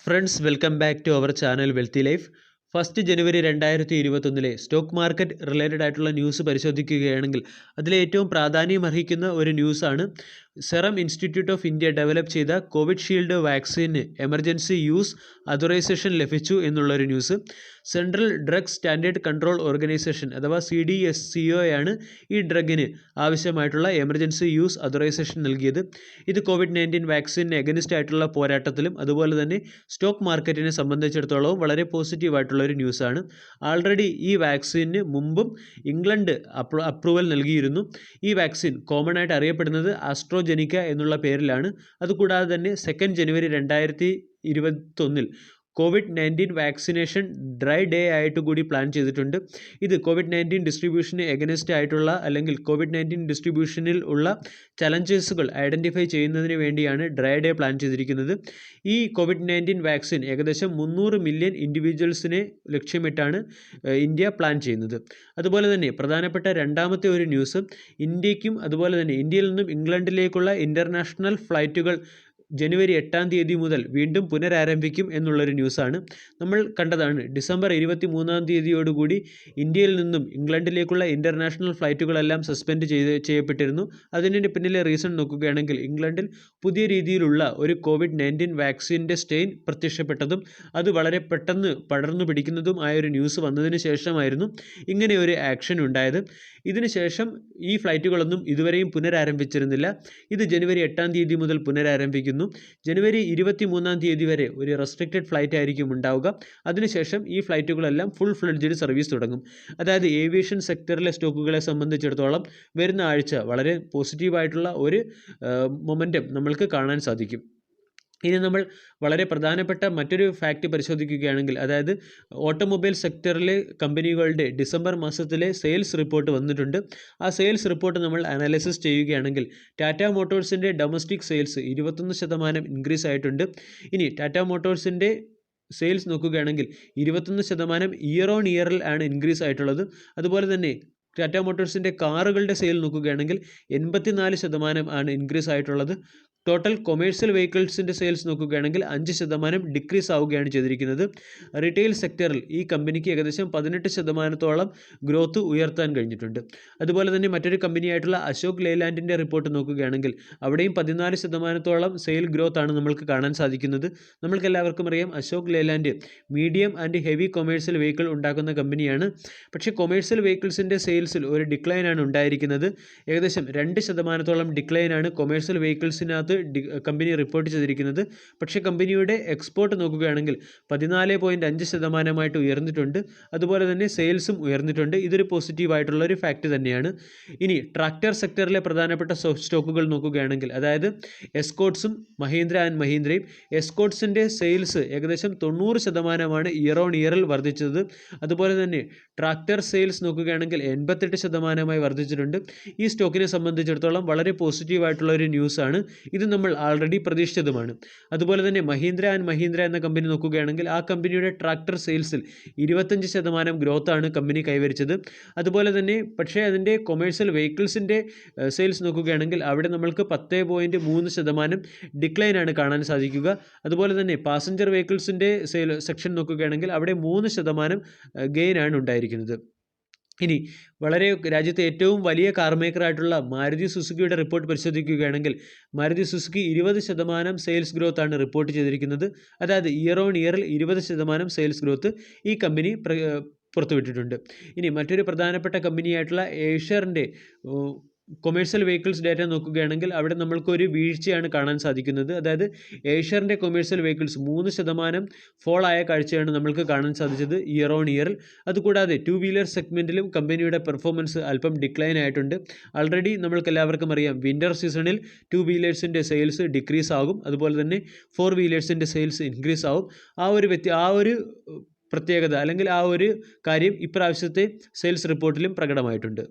Friends, welcome back to our channel wealthy life. 1 ജനുവരി 2021 stock market related ആയിട്ടുള്ള news പരിശോധിക്കുകയാണെങ്കിൽ അതിലെ ഏറ്റവും പ്രാധാന്യം അർഹിക്കുന്ന ഒരു ന്യൂസാണ് Serum Institute of India develop ചെയ്ത കോവിഷീൽഡ് വാക്സിന് എമർജൻസി യൂസ് അതോറൈസേഷൻ ലഭിച്ചു എന്നുള്ളൊരു news. Central drug standard control organisation അഥവാ CDSCO ആണ് ഈ ഡ്രഗിന് ആവശ്യമായിട്ടുള്ള എമർജൻസി യൂസ് അതോറൈസേഷൻ നൽകിയത്. ഇത് COVID-19 വാക്സിന് എഗനിസ്റ്റ് ആയിട്ടുള്ള പോരാട്ടത്തിലും അതുപോലെ തന്നെ സ്റ്റോക്ക് മാർക്കറ്റിനെ സംബന്ധിച്ചിടത്തോളം വളരെ പോസിറ്റീവായിട്ടുള്ളൊരു ന്യൂസാണ്. ആൾറെഡി ഈ വാക്സിന് മുമ്പും ഇംഗ്ലണ്ട് അപ്രൂവൽ നൽകിയിരുന്നു. ഈ വാക്സിൻ കോമൺ ആയിട്ട് അറിയപ്പെടുന്നത് ആസ്ട്രോജെനിക്ക എന്നുള്ള പേരിലാണ്. അതുകൂടാതെ തന്നെ 2 ജനുവരി 2021 COVID-19 വാക്സിനേഷൻ ഡ്രൈ ഡേ ആയിട്ട് കൂടി പ്ലാൻ ചെയ്തിട്ടുണ്ട്. ഇത് COVID-19 ഡിസ്ട്രിബ്യൂഷന് എഗനിസ്റ്റ് ആയിട്ടുള്ള അല്ലെങ്കിൽ COVID-19 ഡിസ്ട്രിബ്യൂഷനിൽ ഉള്ള ചലഞ്ചസുകൾ ഐഡൻറ്റിഫൈ ചെയ്യുന്നതിന് വേണ്ടിയാണ് ഡ്രൈ ഡേ പ്ലാൻ ചെയ്തിരിക്കുന്നത്. ഈ COVID-19 വാക്സിൻ ഏകദേശം 300 മില്യൺ ഇൻഡിവിജ്വൽസിനെ ലക്ഷ്യമിട്ടാണ് ഇന്ത്യ പ്ലാൻ ചെയ്യുന്നത്. അതുപോലെ തന്നെ പ്രധാനപ്പെട്ട രണ്ടാമത്തെ ഒരു ന്യൂസ്, ഇന്ത്യക്കും അതുപോലെ തന്നെ ഇന്ത്യയിൽ നിന്നും ഇംഗ്ലണ്ടിലേക്കുള്ള ഇൻ്റർനാഷണൽ ഫ്ലൈറ്റുകൾ ജനുവരി 8 മുതൽ വീണ്ടും പുനരാരംഭിക്കും എന്നുള്ളൊരു ന്യൂസാണ്. നമ്മൾ കണ്ടതാണ് ഡിസംബർ 23 ഇന്ത്യയിൽ നിന്നും ഇംഗ്ലണ്ടിലേക്കുള്ള ഇൻ്റർനാഷണൽ ഫ്ലൈറ്റുകളെല്ലാം സസ്പെൻഡ് ചെയ്യപ്പെട്ടിരുന്നു. അതിന് പിന്നിലെ റീസൺ നോക്കുകയാണെങ്കിൽ ഇംഗ്ലണ്ടിൽ പുതിയ രീതിയിലുള്ള ഒരു COVID-19 വാക്സിൻ്റെ സ്ട്രെയിൻ പ്രത്യക്ഷപ്പെട്ടതും അത് വളരെ പെട്ടെന്ന് പടർന്നു പിടിക്കുന്നതും ആയൊരു ന്യൂസ് വന്നതിന് ശേഷമായിരുന്നു ഇങ്ങനെ ഒരു ആക്ഷൻ ഉണ്ടായത്. ഇതിനുശേഷം ഈ ഫ്ലൈറ്റുകളൊന്നും ഇതുവരെയും പുനരാരംഭിച്ചിരുന്നില്ല. ഇത് ജനുവരി 8 മുതൽ പുനരാരംഭിക്കുന്നു. ജനുവരി 23 വരെ ഒരു റെസ്ട്രിക്റ്റഡ് ഫ്ലൈറ്റ് ആയിരിക്കും ഉണ്ടാവുക. അതിനുശേഷം ഈ ഫ്ലൈറ്റുകളെല്ലാം ഫുൾ ഫ്ലെഡ്ജ്ഡ് സർവീസ് തുടങ്ങും. അതായത് ഏവിയേഷൻ സെക്ടറിലെ സ്റ്റോക്കുകളെ സംബന്ധിച്ചിടത്തോളം വരുന്ന ആഴ്ച വളരെ പോസിറ്റീവായിട്ടുള്ള ഒരു മൊമെൻറ്റം നമ്മൾക്ക് കാണാൻ സാധിക്കും. ഇനി നമ്മൾ വളരെ പ്രധാനപ്പെട്ട മറ്റൊരു ഫാക്റ്റ് പരിശോധിക്കുകയാണെങ്കിൽ, അതായത് ഓട്ടോമൊബൈൽ സെക്ടറിലെ കമ്പനികളുടെ ഡിസംബർ മാസത്തിലെ സെയിൽസ് റിപ്പോർട്ട് വന്നിട്ടുണ്ട്. ആ സെയിൽസ് റിപ്പോർട്ട് നമ്മൾ അനാലിസിസ് ചെയ്യുകയാണെങ്കിൽ ടാറ്റ മോട്ടോഴ്സിൻ്റെ ഡൊമസ്റ്റിക് സെയിൽസ് 21% ഇൻക്രീസ് ആയിട്ടുണ്ട്. ഇനി ടാറ്റ മോട്ടോഴ്സിൻ്റെ സെയിൽസ് നോക്കുകയാണെങ്കിൽ 21% ഇയർ ഓൺ ഇയറിൽ ആണ് ഇൻക്രീസ് ആയിട്ടുള്ളത്. അതുപോലെ തന്നെ ടാറ്റ മോട്ടോഴ്സിൻ്റെ കാറുകളുടെ സെയിൽ നോക്കുകയാണെങ്കിൽ 84% ആണ് ഇൻക്രീസ് ആയിട്ടുള്ളത്. ടോട്ടൽ കൊമേഴ്സ്യൽ വെഹിക്കിൾസിൻ്റെ സെയിൽസ് നോക്കുകയാണെങ്കിൽ 5% ഡിക്രീസ് ആവുകയാണ് ചെയ്തിരിക്കുന്നത്. റീറ്റെയിൽ സെക്ടറിൽ ഈ കമ്പനിക്ക് ഏകദേശം 18% ഗ്രോത്ത് ഉയർത്താൻ കഴിഞ്ഞിട്ടുണ്ട്. അതുപോലെ തന്നെ മറ്റൊരു കമ്പനിയായിട്ടുള്ള അശോക് ലേലാൻഡിൻ്റെ റിപ്പോർട്ട് നോക്കുകയാണെങ്കിൽ അവിടെയും 14% സെയിൽ ഗ്രോത്ത് ആണ് നമ്മൾക്ക് കാണാൻ സാധിക്കുന്നത്. നമ്മൾക്കെല്ലാവർക്കും അറിയാം Ashok Leyland medium and heavy commercial vehicle ഉണ്ടാക്കുന്ന കമ്പനിയാണ്. പക്ഷേ കൊമേഴ്സ്യൽ വെഹിക്കിൾസിൻ്റെ സെയിൽസിൽ ഒരു ഡിക്ലൈനാണ് ഉണ്ടായിരിക്കുന്നത്. ഏകദേശം 2% ഡിക്ലൈനാണ് കൊമേഴ്സ്യൽ വെഹിക്കിൾസിനകത്ത് കമ്പനി റിപ്പോർട്ട് ചെയ്തിരിക്കുന്നത്. പക്ഷേ കമ്പനിയുടെ എക്സ്പോർട്ട് നോക്കുകയാണെങ്കിൽ 14.5% ഉയർന്നിട്ടുണ്ട്. അതുപോലെ തന്നെ സെയിൽസും ഉയർന്നിട്ടുണ്ട്. ഇതൊരു പോസിറ്റീവായിട്ടുള്ള ഒരു ഫാക്റ്റ് തന്നെയാണ്. ഇനി ട്രാക്ടർ സെക്ടറിലെ പ്രധാനപ്പെട്ട സ്റ്റോക്കുകൾ നോക്കുകയാണെങ്കിൽ, അതായത് എസ്കോട്ട്സും മഹീന്ദ്ര ആൻഡ് മഹീന്ദ്രയും, എസ്കോട്ട്സിൻ്റെ സെയിൽസ് ഏകദേശം 90% ഇയർ ഓൺ ഇയറിൽ വർദ്ധിച്ചത്. അതുപോലെ തന്നെ ട്രാക്ടർ സെയിൽസ് നോക്കുകയാണെങ്കിൽ 88% വർദ്ധിച്ചിട്ടുണ്ട്. ഈ സ്റ്റോക്കിനെ സംബന്ധിച്ചിടത്തോളം വളരെ പോസിറ്റീവായിട്ടുള്ള ഒരു ന്യൂസാണ്. ഇത് നമ്മൾ ആൾറെഡി പ്രതീക്ഷിച്ചതുമാണ്. അതുപോലെ തന്നെ മഹീന്ദ്ര ആൻഡ് മഹീന്ദ്ര എന്ന കമ്പനി നോക്കുകയാണെങ്കിൽ ആ കമ്പനിയുടെ ട്രാക്ടർ സെയിൽസിൽ 25% ഗ്രോത്താണ് കമ്പനി കൈവരിച്ചത്. അതുപോലെ തന്നെ പക്ഷേ അതിൻ്റെ കൊമേഴ്സ്യൽ വെഹിക്കിൾസിൻ്റെ സെയിൽസ് നോക്കുകയാണെങ്കിൽ അവിടെ നമ്മൾക്ക് 10.3% ഡിക്ലൈനാണ് കാണാൻ സാധിക്കുക. അതുപോലെ തന്നെ പാസഞ്ചർ വെഹിക്കിൾസിൻ്റെ സെക്ഷൻ നോക്കുകയാണെങ്കിൽ അവിടെ 3% ഗെയിനാണ് ഉണ്ടായിരിക്കുന്നത്. ഇനി വളരെ രാജ്യത്തെ ഏറ്റവും വലിയ കാർ മേക്കറായിട്ടുള്ള മാരുതി സുസുക്കിയുടെ റിപ്പോർട്ട് പരിശോധിക്കുകയാണെങ്കിൽ മാരുതി സുസുക്കി 20% സെയിൽസ് ഗ്രോത്ത് ആണ് റിപ്പോർട്ട് ചെയ്തിരിക്കുന്നത്. അതായത് ഇയർ ഓൺ ഇയറിൽ 20% സെയിൽസ് ഗ്രോത്ത് ഈ കമ്പനി പുറത്തുവിട്ടിട്ടുണ്ട്. ഇനി മറ്റൊരു പ്രധാനപ്പെട്ട കമ്പനിയായിട്ടുള്ള ഏഷ്യറിൻ്റെ കൊമേഴ്സ്യൽ വെഹിക്കിൾസ് ഡാറ്റ നോക്കുകയാണെങ്കിൽ അവിടെ നമ്മൾക്കൊരു വീഴ്ചയാണ് കാണാൻ സാധിക്കുന്നത്. അതായത് ഏഷ്യറിൻ്റെ കൊമേഴ്സ്യൽ വെഹിക്കിൾസ് 3% ഫോൾ ആയ കാഴ്ചയാണ് നമ്മൾക്ക് കാണാൻ സാധിച്ചത് ഇയർ ഓൺ ഇയറിൽ. അതുകൂടാതെ 2 വീലർ സെഗ്മെൻറ്റിലും കമ്പനിയുടെ പെർഫോമൻസ് അല്പം ഡിക്ലൈൻ ആയിട്ടുണ്ട്. ആൾറെഡി നമ്മൾക്ക് എല്ലാവർക്കും അറിയാം വിൻ്റർ സീസണിൽ 2 വീലേഴ്സിൻ്റെ സെയിൽസ് ഡിക്രീസ് ആകും. അതുപോലെ തന്നെ 4 വീലേഴ്സിൻ്റെ സെയിൽസ് ഇൻക്രീസ് ആകും. ആ ഒരു പ്രത്യേകത അല്ലെങ്കിൽ ആ ഒരു കാര്യം ഇപ്രാവശ്യത്തെ സെയിൽസ് റിപ്പോർട്ടിലും പ്രകടമായിട്ടുണ്ട്.